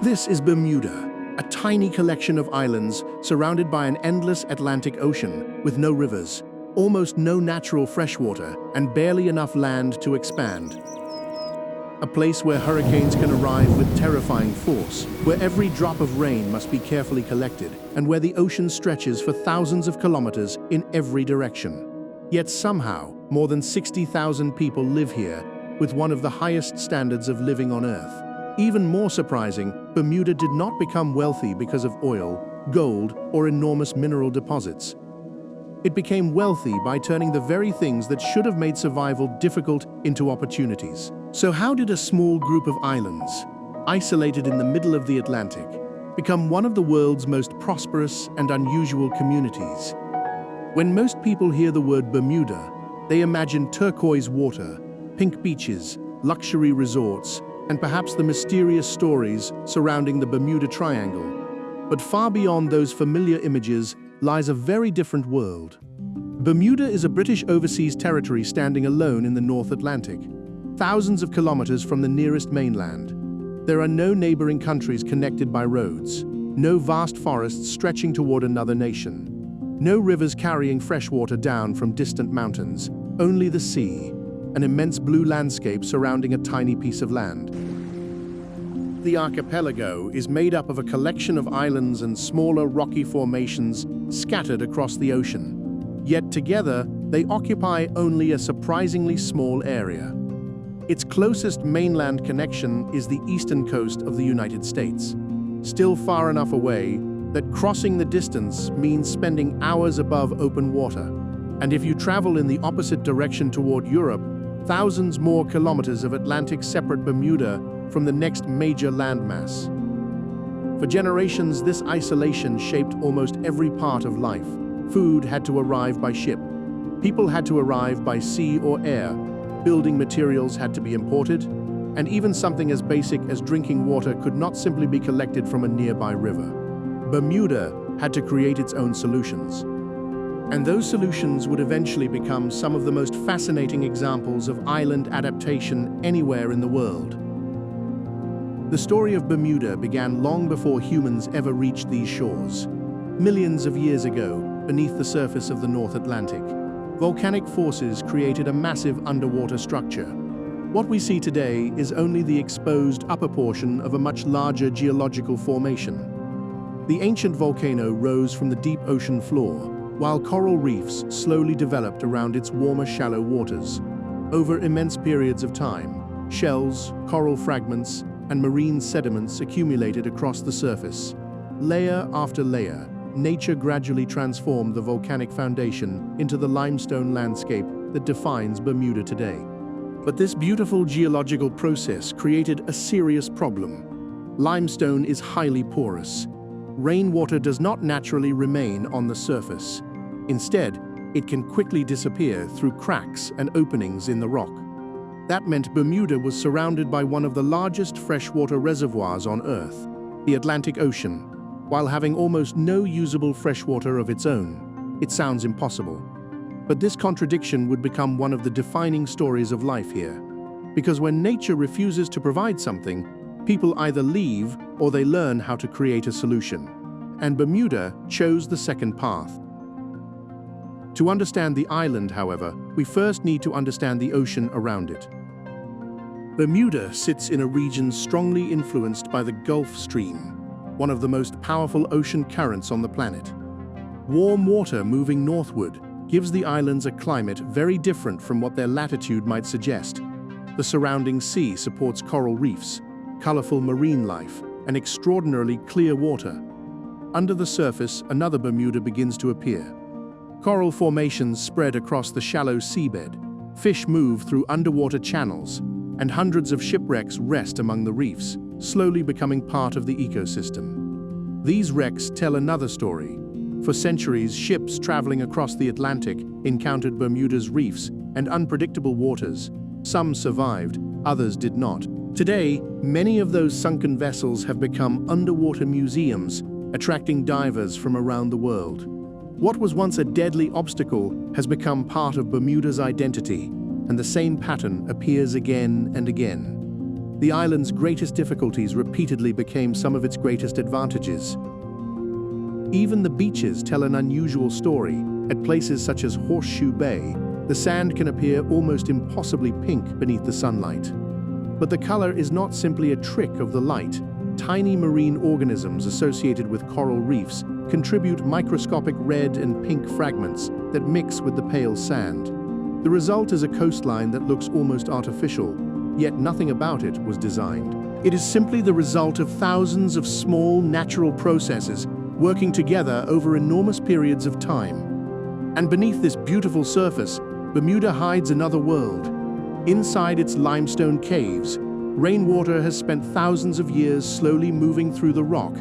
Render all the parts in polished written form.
This is Bermuda, a tiny collection of islands surrounded by an endless Atlantic Ocean with no rivers, almost no natural freshwater, and barely enough land to expand. A place where hurricanes can arrive with terrifying force, where every drop of rain must be carefully collected, and where the ocean stretches for thousands of kilometers in every direction. Yet somehow, more than 60,000 people live here, with one of the highest standards of living on Earth. Even more surprising, Bermuda did not become wealthy because of oil, gold, or enormous mineral deposits. It became wealthy by turning the very things that should have made survival difficult into opportunities. So how did a small group of islands, isolated in the middle of the Atlantic, become one of the world's most prosperous and unusual communities? When most people hear the word Bermuda, they imagine turquoise water, pink beaches, luxury resorts, and perhaps the mysterious stories surrounding the Bermuda Triangle. But far beyond those familiar images lies a very different world. Bermuda is a British overseas territory standing alone in the North Atlantic, thousands of kilometers from the nearest mainland. There are no neighboring countries connected by roads, no vast forests stretching toward another nation, no rivers carrying fresh water down from distant mountains, only the sea, an immense blue landscape surrounding a tiny piece of land. The archipelago is made up of a collection of islands and smaller rocky formations scattered across the ocean. Yet together, they occupy only a surprisingly small area. Its closest mainland connection is the eastern coast of the United States, still far enough away that crossing the distance means spending hours above open water. And if you travel in the opposite direction toward Europe, thousands more kilometers of Atlantic separate Bermuda from the next major landmass. For generations, this isolation shaped almost every part of life. Food had to arrive by ship. People had to arrive by sea or air. Building materials had to be imported. And even something as basic as drinking water could not simply be collected from a nearby river. Bermuda had to create its own solutions. And those solutions would eventually become some of the most fascinating examples of island adaptation anywhere in the world. The story of Bermuda began long before humans ever reached these shores. Millions of years ago, beneath the surface of the North Atlantic, volcanic forces created a massive underwater structure. What we see today is only the exposed upper portion of a much larger geological formation. The ancient volcano rose from the deep ocean floor, while coral reefs slowly developed around its warmer, shallow waters. Over immense periods of time, shells, coral fragments, and marine sediments accumulated across the surface. Layer after layer, nature gradually transformed the volcanic foundation into the limestone landscape that defines Bermuda today. But this beautiful geological process created a serious problem. Limestone is highly porous. Rainwater does not naturally remain on the surface. Instead, it can quickly disappear through cracks and openings in the rock. That meant Bermuda was surrounded by one of the largest freshwater reservoirs on Earth, the Atlantic Ocean, while having almost no usable freshwater of its own. It sounds impossible. But this contradiction would become one of the defining stories of life here. Because when nature refuses to provide something, people either leave or they learn how to create a solution. And Bermuda chose the second path. To understand the island, however, we first need to understand the ocean around it. Bermuda sits in a region strongly influenced by the Gulf Stream, one of the most powerful ocean currents on the planet. Warm water moving northward gives the islands a climate very different from what their latitude might suggest. The surrounding sea supports coral reefs, colorful marine life, and extraordinarily clear water. Under the surface, another Bermuda begins to appear. Coral formations spread across the shallow seabed, fish move through underwater channels, and hundreds of shipwrecks rest among the reefs, slowly becoming part of the ecosystem. These wrecks tell another story. For centuries, ships traveling across the Atlantic encountered Bermuda's reefs and unpredictable waters. Some survived, others did not. Today, many of those sunken vessels have become underwater museums, attracting divers from around the world. What was once a deadly obstacle has become part of Bermuda's identity, and the same pattern appears again and again. The island's greatest difficulties repeatedly became some of its greatest advantages. Even the beaches tell an unusual story. At places such as Horseshoe Bay, the sand can appear almost impossibly pink beneath the sunlight. But the color is not simply a trick of the light. Tiny marine organisms associated with coral reefs contribute microscopic red and pink fragments that mix with the pale sand. The result is a coastline that looks almost artificial, yet nothing about it was designed. It is simply the result of thousands of small, natural processes working together over enormous periods of time. And beneath this beautiful surface, Bermuda hides another world. Inside its limestone caves, rainwater has spent thousands of years slowly moving through the rock.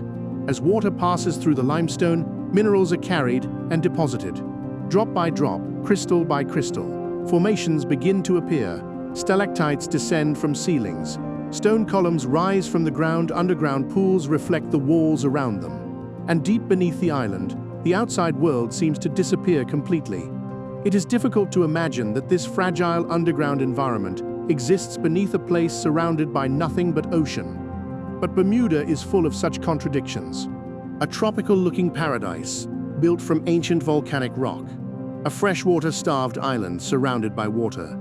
As water passes through the limestone, minerals are carried and deposited. Drop by drop, crystal by crystal, formations begin to appear. Stalactites descend from ceilings. Stone columns rise from the ground. Underground pools reflect the walls around them. And deep beneath the island, the outside world seems to disappear completely. It is difficult to imagine that this fragile underground environment exists beneath a place surrounded by nothing but ocean. But Bermuda is full of such contradictions. A tropical-looking paradise, built from ancient volcanic rock. A freshwater-starved island surrounded by water.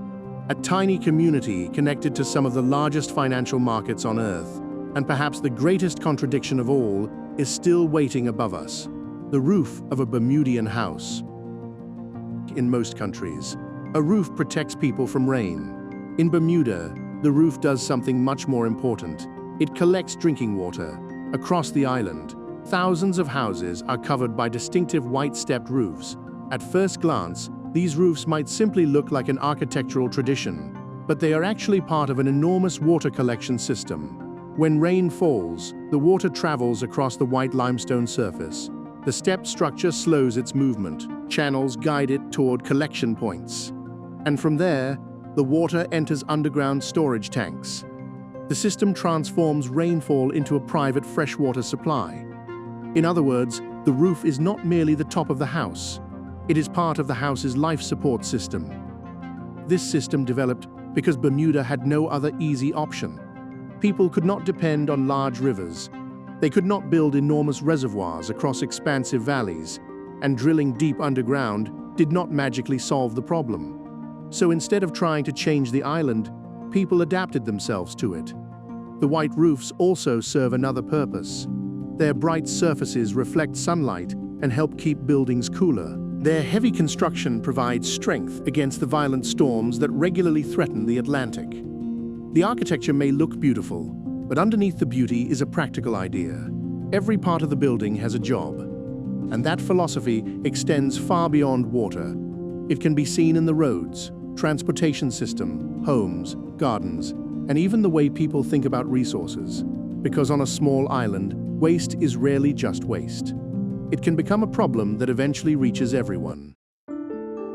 A tiny community connected to some of the largest financial markets on Earth. And perhaps the greatest contradiction of all is still waiting above us. The roof of a Bermudian house. In most countries, a roof protects people from rain. In Bermuda, the roof does something much more important. It collects drinking water. Across the island, thousands of houses are covered by distinctive white-stepped roofs. At first glance, these roofs might simply look like an architectural tradition, but they are actually part of an enormous water collection system. When rain falls, the water travels across the white limestone surface. The step structure slows its movement. Channels guide it toward collection points. And from there, the water enters underground storage tanks. The system transforms rainfall into a private freshwater supply. In other words, the roof is not merely the top of the house. It is part of the house's life support system. This system developed because Bermuda had no other easy option. People could not depend on large rivers. They could not build enormous reservoirs across expansive valleys, and drilling deep underground did not magically solve the problem. So instead of trying to change the island, people adapted themselves to it. The white roofs also serve another purpose. Their bright surfaces reflect sunlight and help keep buildings cooler. Their heavy construction provides strength against the violent storms that regularly threaten the Atlantic. The architecture may look beautiful, but underneath the beauty is a practical idea. Every part of the building has a job, and that philosophy extends far beyond water. It can be seen in the roads, transportation system, homes, gardens, and even the way people think about resources. Because on a small island, waste is rarely just waste. It can become a problem that eventually reaches everyone.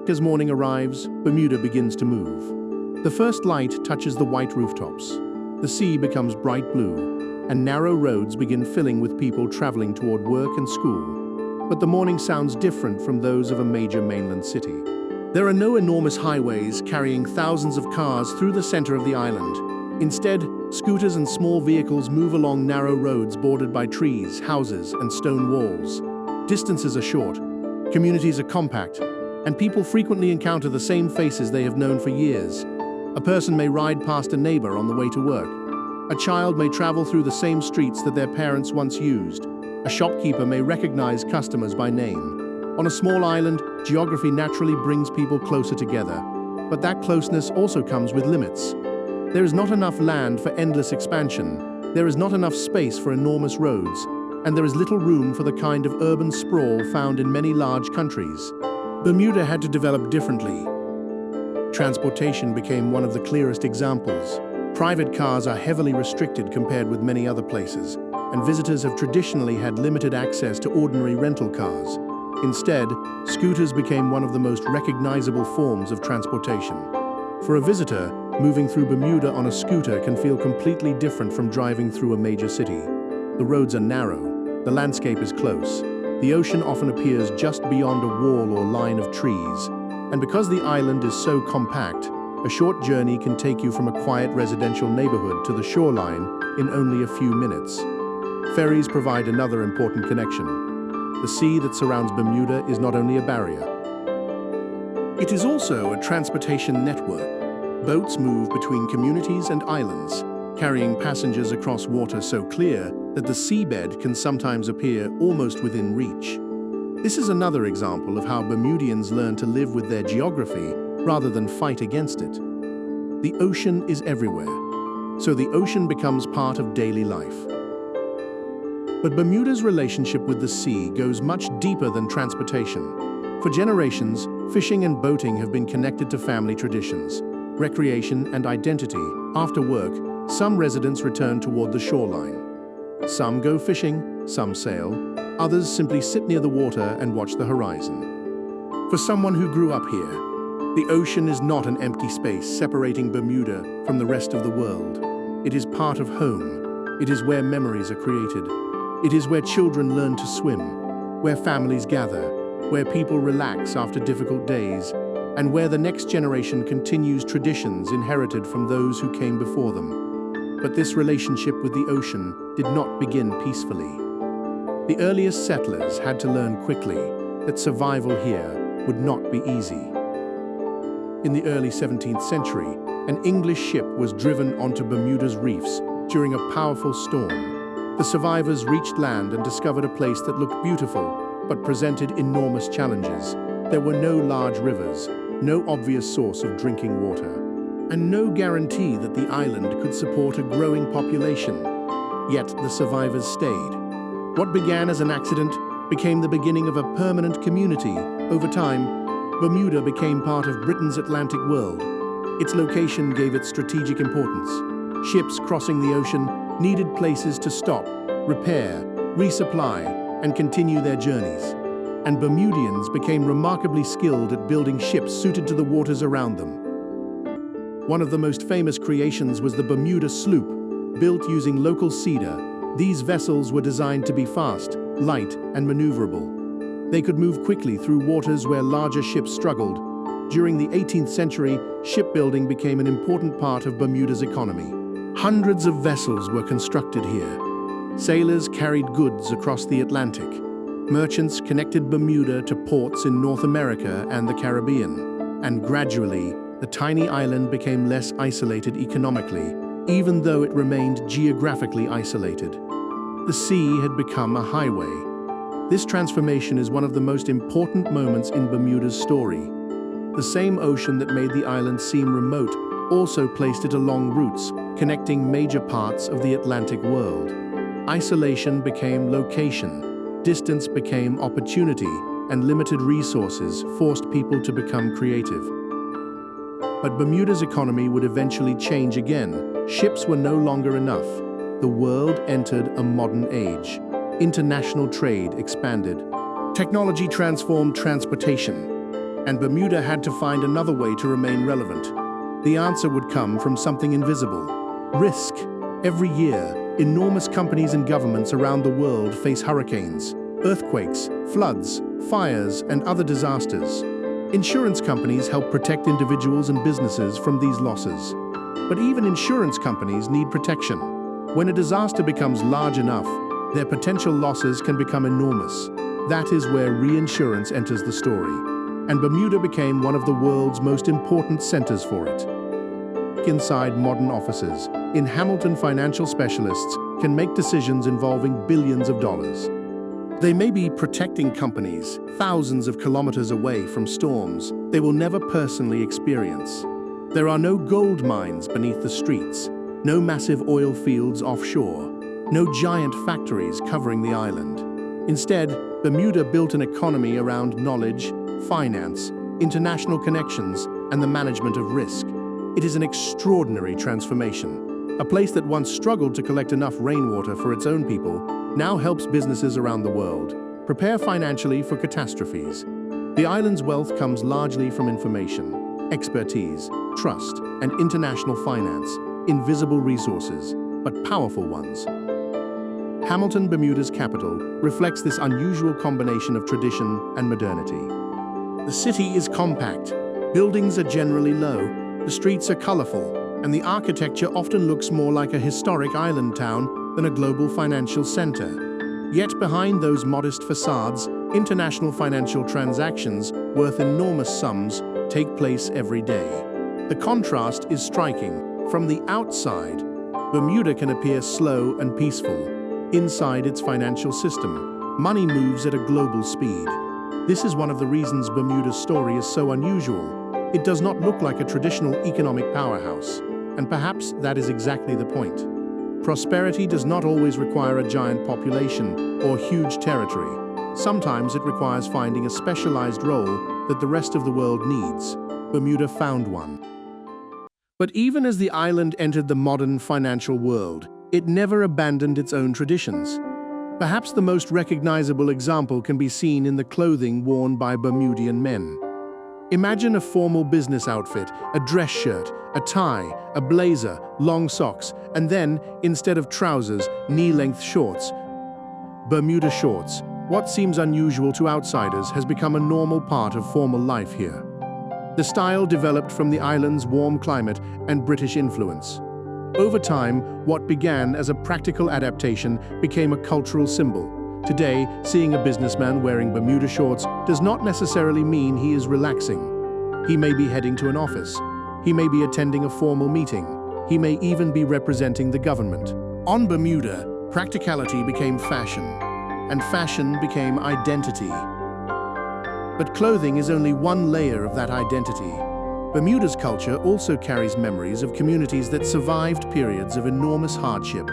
As morning arrives, Bermuda begins to move. The first light touches the white rooftops. The sea becomes bright blue, and narrow roads begin filling with people traveling toward work and school. But the morning sounds different from those of a major mainland city. There are no enormous highways carrying thousands of cars through the center of the island. Instead, scooters and small vehicles move along narrow roads bordered by trees, houses, and stone walls. Distances are short, communities are compact, and people frequently encounter the same faces they have known for years. A person may ride past a neighbor on the way to work. A child may travel through the same streets that their parents once used. A shopkeeper may recognize customers by name. On a small island, geography naturally brings people closer together. But that closeness also comes with limits. There is not enough land for endless expansion. There is not enough space for enormous roads. And there is little room for the kind of urban sprawl found in many large countries. Bermuda had to develop differently. Transportation became one of the clearest examples. Private cars are heavily restricted compared with many other places, and visitors have traditionally had limited access to ordinary rental cars. Instead, scooters became one of the most recognizable forms of transportation. For a visitor, moving through Bermuda on a scooter can feel completely different from driving through a major city. The roads are narrow, the landscape is close, the ocean often appears just beyond a wall or line of trees, and because the island is so compact, a short journey can take you from a quiet residential neighborhood to the shoreline in only a few minutes. Ferries provide another important connection. The sea that surrounds Bermuda is not only a barrier. It is also a transportation network. Boats move between communities and islands, carrying passengers across water so clear that the seabed can sometimes appear almost within reach. This is another example of how Bermudians learn to live with their geography rather than fight against it. The ocean is everywhere, so the ocean becomes part of daily life. But Bermuda's relationship with the sea goes much deeper than transportation. For generations, fishing and boating have been connected to family traditions, recreation and identity. After work, some residents return toward the shoreline. Some go fishing, some sail, others simply sit near the water and watch the horizon. For someone who grew up here, the ocean is not an empty space separating Bermuda from the rest of the world. It is part of home. It is where memories are created. It is where children learn to swim, where families gather, where people relax after difficult days, and where the next generation continues traditions inherited from those who came before them. But this relationship with the ocean did not begin peacefully. The earliest settlers had to learn quickly that survival here would not be easy. In the early 17th century, an English ship was driven onto Bermuda's reefs during a powerful storm. The survivors reached land and discovered a place that looked beautiful, but presented enormous challenges. There were no large rivers, no obvious source of drinking water, and no guarantee that the island could support a growing population. Yet the survivors stayed. What began as an accident became the beginning of a permanent community. Over time, Bermuda became part of Britain's Atlantic world. Its location gave it strategic importance. Ships crossing the ocean needed places to stop, repair, resupply, and continue their journeys. And Bermudians became remarkably skilled at building ships suited to the waters around them. One of the most famous creations was the Bermuda sloop. Built using local cedar, these vessels were designed to be fast, light, and maneuverable. They could move quickly through waters where larger ships struggled. During the 18th century, shipbuilding became an important part of Bermuda's economy. Hundreds of vessels were constructed here. Sailors carried goods across the Atlantic. Merchants connected Bermuda to ports in North America and the Caribbean. And gradually, the tiny island became less isolated economically, even though it remained geographically isolated. The sea had become a highway. This transformation is one of the most important moments in Bermuda's story. The same ocean that made the island seem remote also placed it along routes connecting major parts of the Atlantic world. Isolation became location, distance became opportunity, and limited resources forced people to become creative. But Bermuda's economy would eventually change again. Ships were no longer enough. The world entered a modern age. International trade expanded. Technology transformed transportation, and Bermuda had to find another way to remain relevant. The answer would come from something invisible: risk. Every year, enormous companies and governments around the world face hurricanes, earthquakes, floods, fires, and other disasters. Insurance companies help protect individuals and businesses from these losses. But even insurance companies need protection. When a disaster becomes large enough, their potential losses can become enormous. That is where reinsurance enters the story, and Bermuda became one of the world's most important centers for it. Inside modern offices, in Hamilton, financial specialists can make decisions involving billions of dollars. They may be protecting companies thousands of kilometers away from storms they will never personally experience. There are no gold mines beneath the streets, no massive oil fields offshore, no giant factories covering the island. Instead, Bermuda built an economy around knowledge, finance, international connections, and the management of risk. It is an extraordinary transformation. A place that once struggled to collect enough rainwater for its own people now helps businesses around the world prepare financially for catastrophes. The island's wealth comes largely from information, expertise, trust, and international finance, invisible resources, but powerful ones. Hamilton, Bermuda's capital, reflects this unusual combination of tradition and modernity. The city is compact. Buildings are generally low. The streets are colorful, and the architecture often looks more like a historic island town than a global financial center. Yet behind those modest facades, international financial transactions worth enormous sums take place every day. The contrast is striking. From the outside, Bermuda can appear slow and peaceful. Inside its financial system, money moves at a global speed. This is one of the reasons Bermuda's story is so unusual. It does not look like a traditional economic powerhouse, and perhaps that is exactly the point. Prosperity does not always require a giant population or huge territory. Sometimes it requires finding a specialized role that the rest of the world needs. Bermuda found one. But even as the island entered the modern financial world, it never abandoned its own traditions. Perhaps the most recognizable example can be seen in the clothing worn by Bermudian men. Imagine a formal business outfit, a dress shirt, a tie, a blazer, long socks, and then, instead of trousers, knee-length shorts. Bermuda shorts. What seems unusual to outsiders has become a normal part of formal life here. The style developed from the island's warm climate and British influence. Over time, what began as a practical adaptation became a cultural symbol. Today, seeing a businessman wearing Bermuda shorts does not necessarily mean he is relaxing. He may be heading to an office. He may be attending a formal meeting. He may even be representing the government. On Bermuda, practicality became fashion, and fashion became identity. But clothing is only one layer of that identity. Bermuda's culture also carries memories of communities that survived periods of enormous hardship.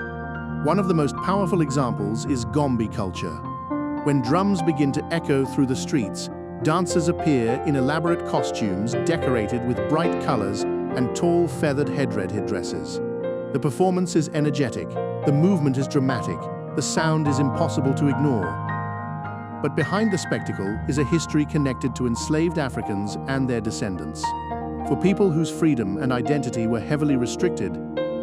One of the most powerful examples is Gombe culture. When drums begin to echo through the streets, dancers appear in elaborate costumes decorated with bright colors and tall feathered headdresses. The performance is energetic, the movement is dramatic, the sound is impossible to ignore. But behind the spectacle is a history connected to enslaved Africans and their descendants. For people whose freedom and identity were heavily restricted,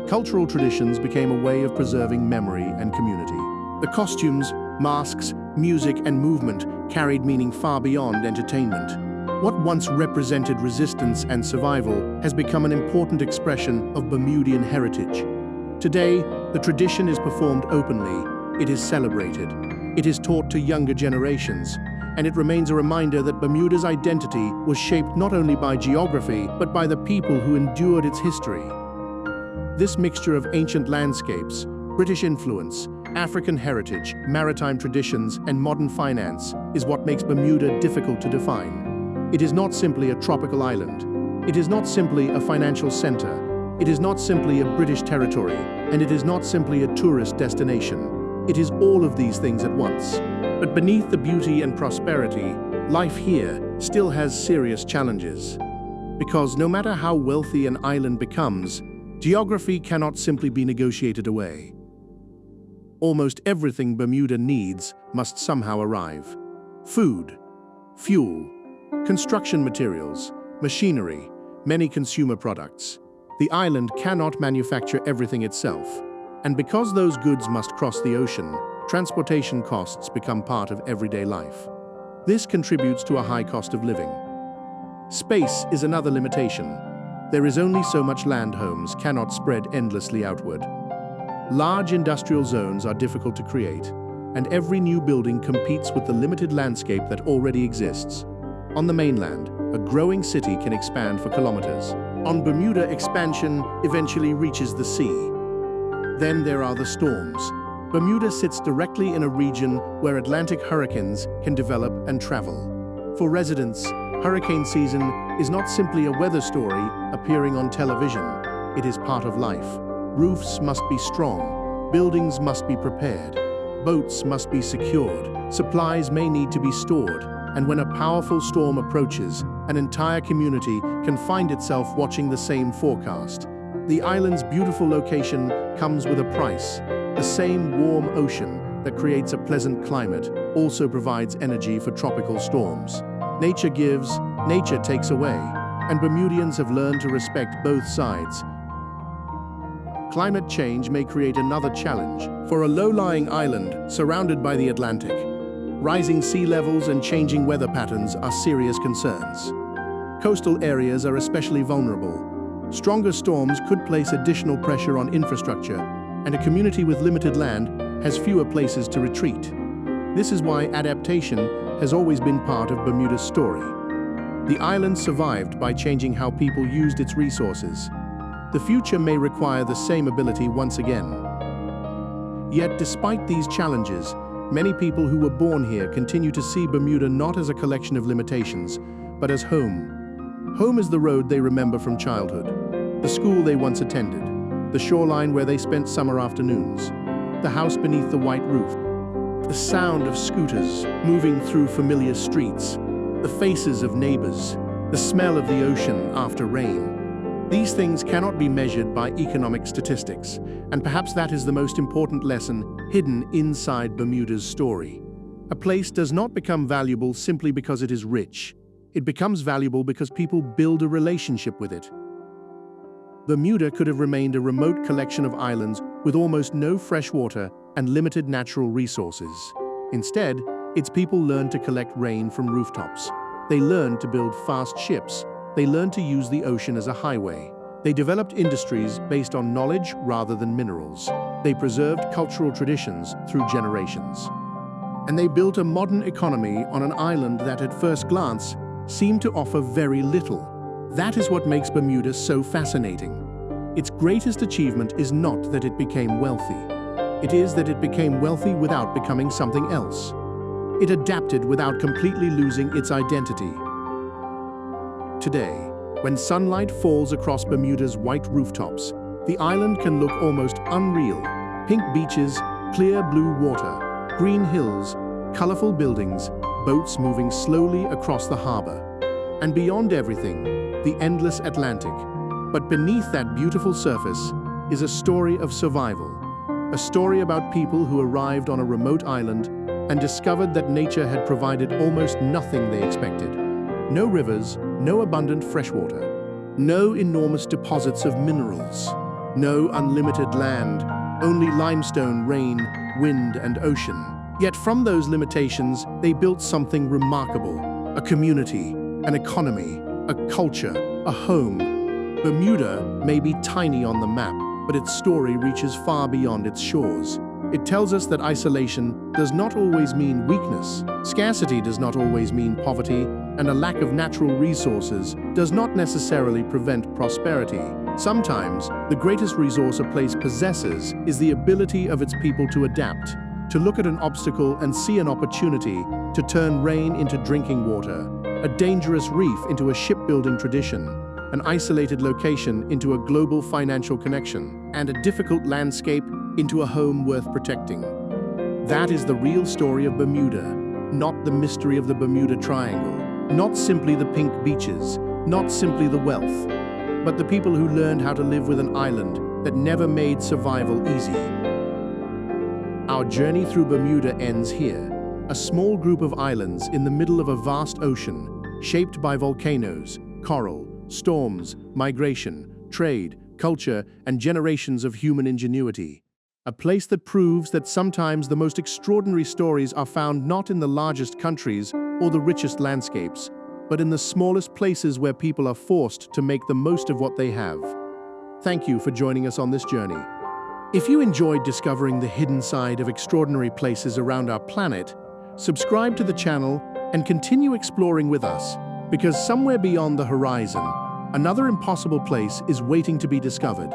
cultural traditions became a way of preserving memory and community. The costumes, masks, music, and movement carried meaning far beyond entertainment. What once represented resistance and survival has become an important expression of Bermudian heritage. Today, the tradition is performed openly, it is celebrated. It is taught to younger generations, and it remains a reminder that Bermuda's identity was shaped not only by geography, but by the people who endured its history. This mixture of ancient landscapes, British influence, African heritage, maritime traditions, and modern finance is what makes Bermuda difficult to define. It is not simply a tropical island. It is not simply a financial center. It is not simply a British territory, and it is not simply a tourist destination. It is all of these things at once. But beneath the beauty and prosperity, life here still has serious challenges. Because no matter how wealthy an island becomes, geography cannot simply be negotiated away. Almost everything Bermuda needs must somehow arrive. Food, fuel, construction materials, machinery, many consumer products. The island cannot manufacture everything itself. And because those goods must cross the ocean, transportation costs become part of everyday life. This contributes to a high cost of living. Space is another limitation. There is only so much land. Homes cannot spread endlessly outward. Large industrial zones are difficult to create, and every new building competes with the limited landscape that already exists. On the mainland, a growing city can expand for kilometers. On Bermuda, expansion eventually reaches the sea. Then there are the storms. Bermuda sits directly in a region where Atlantic hurricanes can develop and travel. For residents, hurricane season is not simply a weather story appearing on television. It is part of life. Roofs must be strong, buildings must be prepared, boats must be secured, supplies may need to be stored, and when a powerful storm approaches, an entire community can find itself watching the same forecast. The island's beautiful location comes with a price. The same warm ocean that creates a pleasant climate also provides energy for tropical storms. Nature gives, nature takes away, and Bermudians have learned to respect both sides. Climate change may create another challenge. For a low-lying island surrounded by the Atlantic, rising sea levels and changing weather patterns are serious concerns. Coastal areas are especially vulnerable. Stronger storms could place additional pressure on infrastructure, and a community with limited land has fewer places to retreat. This is why adaptation has always been part of Bermuda's story. The island survived by changing how people used its resources. The future may require the same ability once again. Yet, despite these challenges, many people who were born here continue to see Bermuda not as a collection of limitations, but as home. Home is the road they remember from childhood, the school they once attended, the shoreline where they spent summer afternoons, the house beneath the white roof, the sound of scooters moving through familiar streets, the faces of neighbors, the smell of the ocean after rain. These things cannot be measured by economic statistics, and perhaps that is the most important lesson hidden inside Bermuda's story. A place does not become valuable simply because it is rich. It becomes valuable because people build a relationship with it. Bermuda could have remained a remote collection of islands with almost no fresh water and limited natural resources. Instead, its people learned to collect rain from rooftops. They learned to build fast ships. They learned to use the ocean as a highway. They developed industries based on knowledge rather than minerals. They preserved cultural traditions through generations. And they built a modern economy on an island that at first glance seemed to offer very little. That is what makes Bermuda so fascinating. Its greatest achievement is not that it became wealthy. It is that it became wealthy without becoming something else. It adapted without completely losing its identity. Today, when sunlight falls across Bermuda's white rooftops, the island can look almost unreal. Pink beaches, clear blue water, green hills, colorful buildings, boats moving slowly across the harbor. And beyond everything, the endless Atlantic. But beneath that beautiful surface is a story of survival. A story about people who arrived on a remote island and discovered that nature had provided almost nothing they expected. No rivers, no abundant freshwater, no enormous deposits of minerals, no unlimited land, only limestone, rain, wind, and ocean. Yet from those limitations, they built something remarkable: a community, an economy, a culture, a home. Bermuda may be tiny on the map, but its story reaches far beyond its shores. It tells us that isolation does not always mean weakness, scarcity does not always mean poverty, and a lack of natural resources does not necessarily prevent prosperity. Sometimes, the greatest resource a place possesses is the ability of its people to adapt, to look at an obstacle and see an opportunity, to turn rain into drinking water, a dangerous reef into a shipbuilding tradition, an isolated location into a global financial connection, and a difficult landscape into a home worth protecting. That is the real story of Bermuda, not the mystery of the Bermuda Triangle, not simply the pink beaches, not simply the wealth, but the people who learned how to live with an island that never made survival easy. Our journey through Bermuda ends here, a small group of islands in the middle of a vast ocean, shaped by volcanoes, coral, storms, migration, trade, culture, and generations of human ingenuity. A place that proves that sometimes the most extraordinary stories are found not in the largest countries or the richest landscapes, but in the smallest places where people are forced to make the most of what they have. Thank you for joining us on this journey. If you enjoyed discovering the hidden side of extraordinary places around our planet, subscribe to the channel and continue exploring with us, because somewhere beyond the horizon, another impossible place is waiting to be discovered.